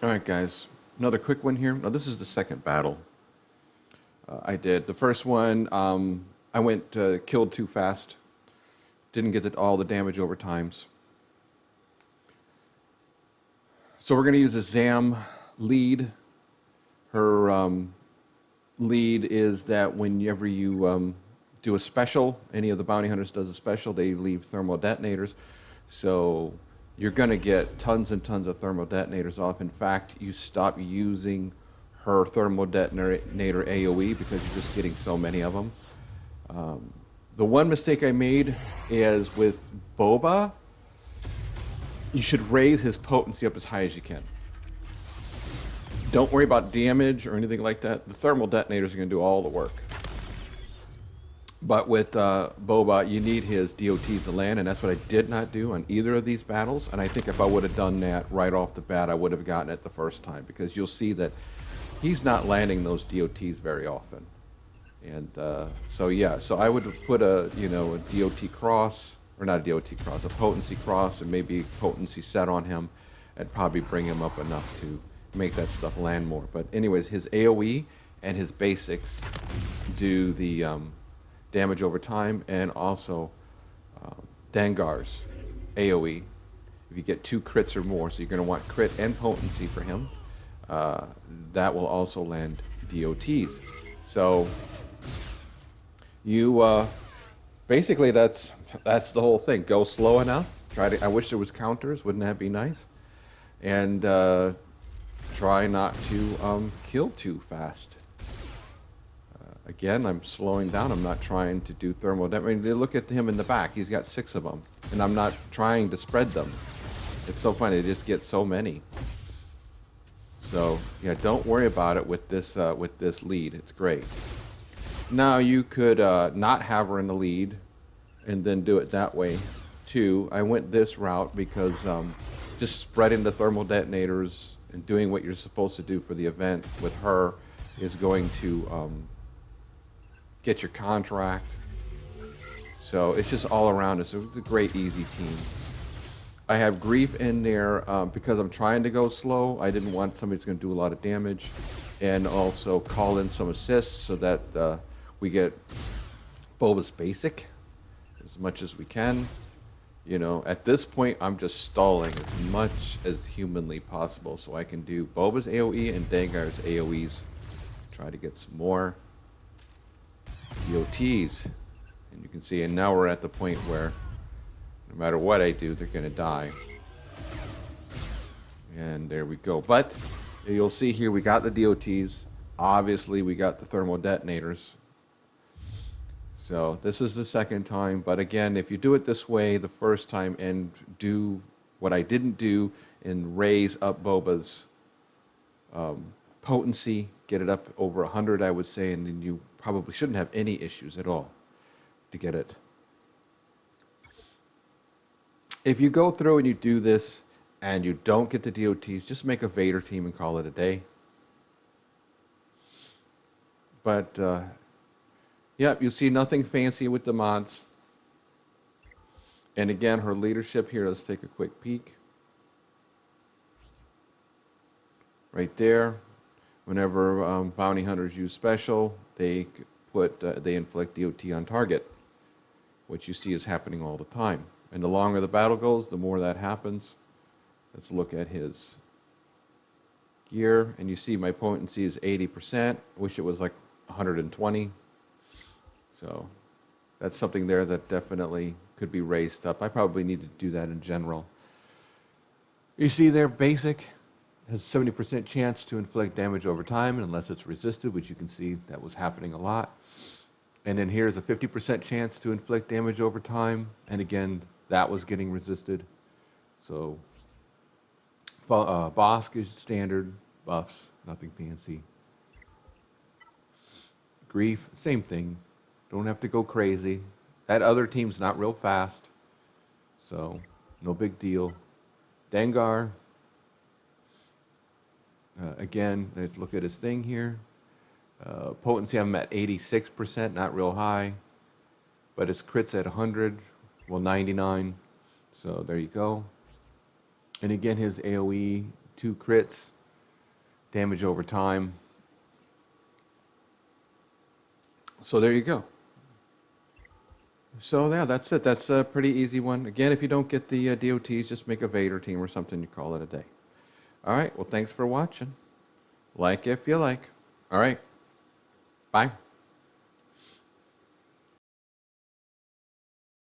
All right, guys. Another quick one here. Now, this is the second battle I did. The first one, I went killed too fast. Didn't get all the damage over times. So we're going to use a ZAM lead. Her lead is that whenever you do a special, any of the bounty hunters does a special, they leave thermal detonators. So you're going to get tons and tons of thermal detonators off. In fact, you stop using her thermal detonator AoE because you're just getting so many of them. The one mistake I made is with Boba, you should raise his potency up as high as you can. Don't worry about damage or anything like that. The thermal detonators are going to do all the work. But with Boba, you need his DOTs to land, and that's what I did not do on either of these battles. And I think if I would have done that right off the bat, I would have gotten it the first time, because you'll see that he's not landing those DOTs very often. And so I would put a DOT cross, or not a DOT cross, a potency cross, and maybe potency set on him, and probably bring him up enough to make that stuff land more. But anyways, his AoE and his basics do the damage over time, and also Dengar's AoE. If you get 2 crits or more, so you're going to want crit and potency for him, that will also land DOTs. So you basically that's the whole thing. Go slow enough. I wish there was counters. Wouldn't that be nice? And try not to kill too fast. Again, I'm slowing down. I'm not trying to do thermal. I mean, look at him in the back. He's got 6 of them, and I'm not trying to spread them. It's so funny. They just get so many. So yeah, don't worry about it with this lead. It's great. Now you could not have her in the lead, and then do it that way too. I went this route because just spreading the thermal detonators and doing what you're supposed to do for the event with her is going to get your contract. So it's just all around. It's a great, easy team. I have Grief in there because I'm trying to go slow. I didn't want somebody that's going to do a lot of damage, and also call in some assists so that we get Boba's basic as much as we can. You know, at this point, I'm just stalling as much as humanly possible so I can do Boba's AoE and Dengar's AoEs. Try to get some more DOTs. And you can see, and now we're at the point where no matter what I do, they're going to die. And there we go. But you'll see here, we got the DOTs. Obviously, we got the thermal detonators. So this is the second time. But again, if you do it this way the first time and do what I didn't do and raise up Boba's potency, get it up over 100, I would say, and then you probably shouldn't have any issues at all to get it. If you go through and you do this and you don't get the DOTs, just make a Vader team and call it a day. But yeah, you see nothing fancy with the mods. And again, her leadership here, let's take a quick peek. Right there. Whenever bounty hunters use special, they inflict DOT on target, which you see is happening all the time. And the longer the battle goes, the more that happens. Let's look at his gear, and you see my potency is 80%. Wish it was like 120. So that's something there that definitely could be raised up. I probably need to do that in general. You see there, basic has 70% chance to inflict damage over time unless it's resisted, which you can see that was happening a lot. And then here's a 50% chance to inflict damage over time, and again, that was getting resisted. So Bosk is standard buffs, nothing fancy. Grief, same thing. Don't have to go crazy. That other team's not real fast, so no big deal. Dengar, again, let's look at his thing here. Potency, I'm at 86%, not real high, but his crits at 100, well 99, so there you go. And again, his AoE, 2 crits, damage over time. So there you go. So yeah, that's it. That's a pretty easy one. Again, if you don't get the DOTs, just make a Vader team or something. You call it a day. All right. Well, thanks for watching. Like if you like. All right. Bye.